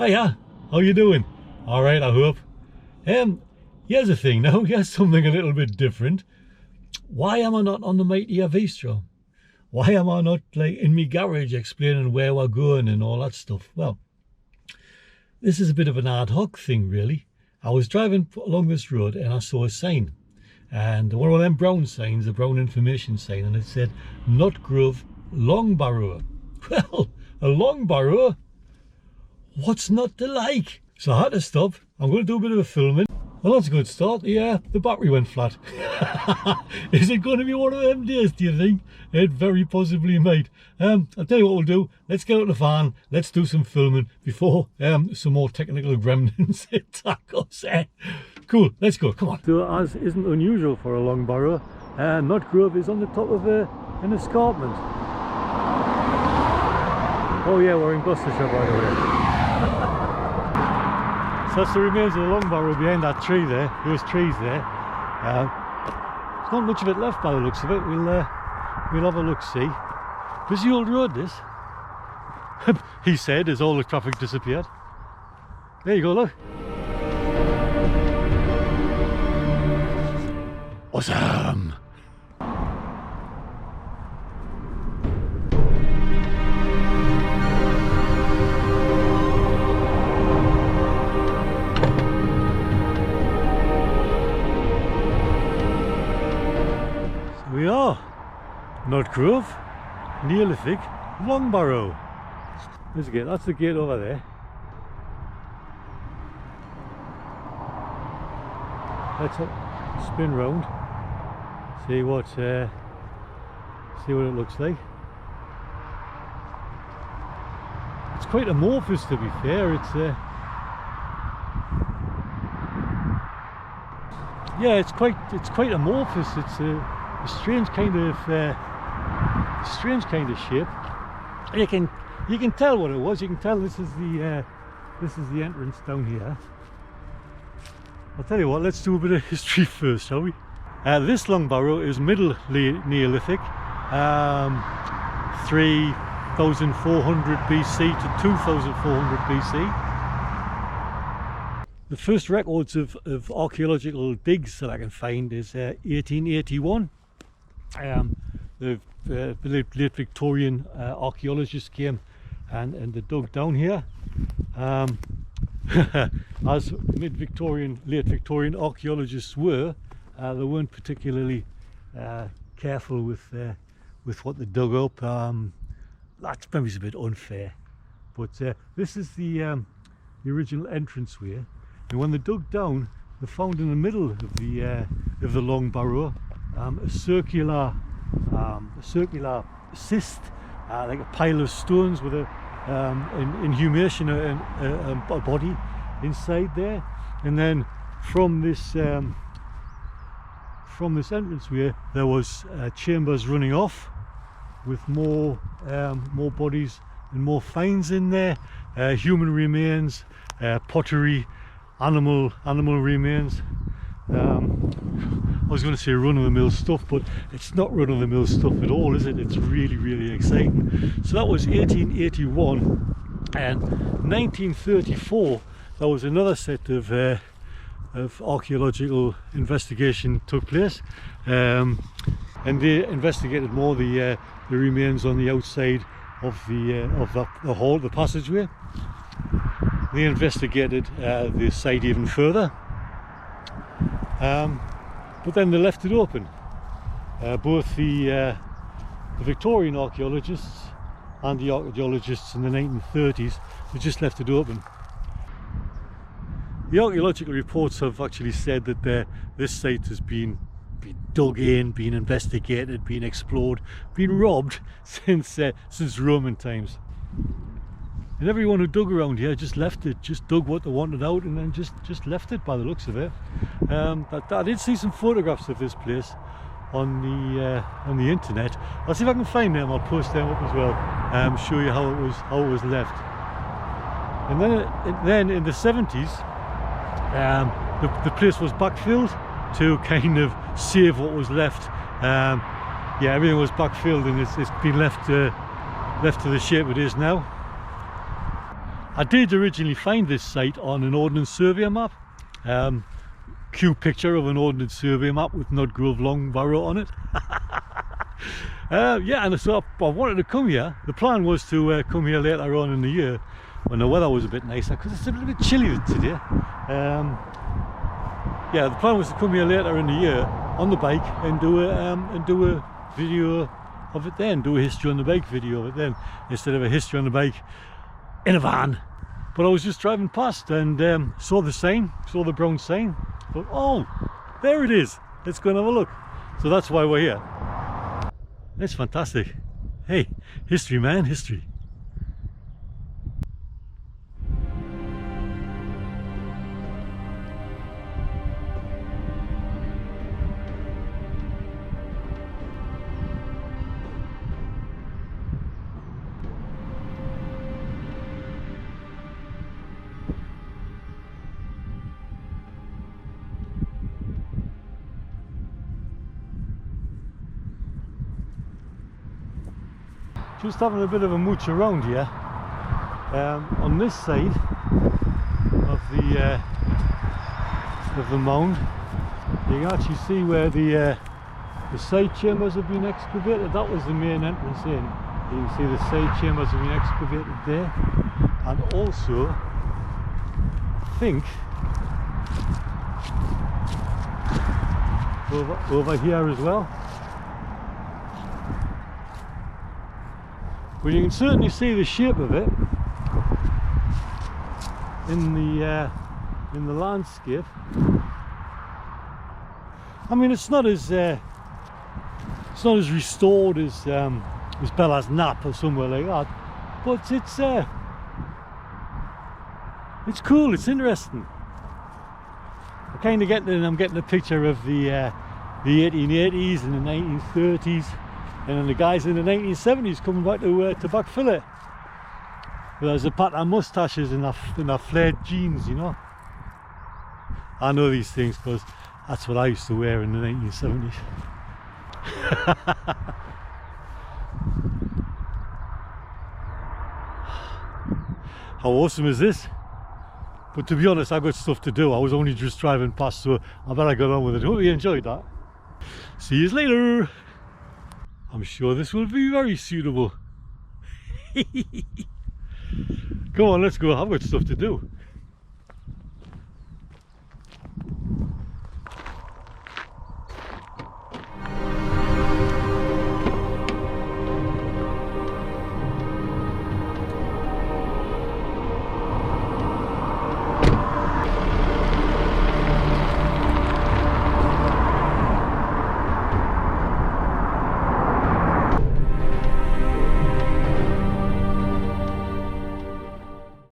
Hiya, how you doing? All right, I hope. Here's the thing now, here's something a little bit different. Why am I not on the Mighty Avistro? Why am I not like in my garage explaining where we're going and all that stuff? Well, this is a bit of an ad hoc thing really. I was driving along this road and I saw a sign. And one of them brown signs, a brown information sign, and it said Notgrove Long Barrow. Well, a long barrow? What's not to like? So I had to stop. I'm going to do a bit of a filming. Well, that's a good start. Yeah, the battery went flat. Is it going to be one of them days, do you think? It very possibly might. I'll tell you what we'll do. Let's get out the van. Let's do some filming before some more technical gremlins attack us. Cool, let's go. Come on. So, as isn't unusual for a long barrow, Notgrove is on the top of an escarpment. Oh yeah, we're in Gloucestershire, by the way. So that's the remains of the long barrow behind that tree there. Those trees there. There's not much of it left by the looks of it. We'll have a look see. Busy old road this. He said as all the traffic disappeared. There you go, look. Awesome. We are Notgrove, Neolithic Long Barrow. There's the gate. That's the gate over there. Let's spin round. See what it looks like. It's quite amorphous, to be fair. It's yeah, it's quite amorphous. It's a strange kind of shape. You can tell what it was. You can tell this is the entrance down here. I'll tell you what. Let's do a bit of history first, shall we? This long barrow is Middle Neolithic, 3,400 BC to 2,400 BC. The first records of archaeological digs that I can find is 1881. The late Victorian archaeologists came and they dug down here. As late Victorian archaeologists were, they weren't particularly careful with what they dug up. That's maybe a bit unfair, but this is the original entranceway. And when they dug down, they found in the middle of the long barrow a circular cyst, like a pile of stones with an inhumation, a body inside there. And then from this entranceway there was chambers running off with more bodies and more finds in there, human remains, pottery, animal remains. I was going to say run-of-the-mill stuff, but it's not run-of-the-mill stuff at all, is it? It's really, really exciting. So that was 1881, and 1934 there was another set of archaeological investigation took place, and they investigated more the remains on the outside of the hall, the passageway. They investigated the site even further. But then they left it open. Both the Victorian archaeologists and the archaeologists in the 1930s, they just left it open. The archaeological reports have actually said that this site has been dug in, been investigated, been explored, been robbed since Roman times. And everyone who dug around here just left it, just dug what they wanted out and then just left it by the looks of it. I did see some photographs of this place on the internet. I'll see if I can find them, I'll post them up as well, show you how it was left. And then in the 70s, the place was backfilled to kind of save what was left. Yeah, everything was backfilled and it's been left to the shape it is now. I did originally find this site on an Ordnance Survey map. Cute picture of an Ordnance Survey map with Notgrove Long Barrow on it. Yeah, and so I wanted to come here. The plan was to come here later on in the year when the weather was a bit nicer, because it's a little bit chilly today. Yeah, the plan was to come here later in the year on the bike and do a video of it then, do a history on the bike video of it then, instead of a history on the bike in a van. But I was just driving past and saw the sign, saw the brown sign. Thought, oh, there it is. Let's go and have a look. So that's why we're here. It's fantastic. Hey, history, man, history. Just having a bit of a mooch around here. On this side of the mound, you can actually see where the side chambers have been excavated. That was the main entrance in. You can see the side chambers have been excavated there, and also I think over here as well. But you can certainly see the shape of it in the landscape. I mean, it's not as restored as Bella's Nap or somewhere like that, but it's cool. It's interesting. I'm getting a picture of the 1880s and the 1930s. And then the guys in the 1970s coming back to backfill it. But there's a pattern of moustaches and their flared jeans, you know. I know these things because that's what I used to wear in the 1970s. How awesome is this? But to be honest, I've got stuff to do. I was only just driving past, so I better get on with it. Hope you enjoyed that. See you later. I'm sure this will be very suitable. Come on, let's go. I've got stuff to do.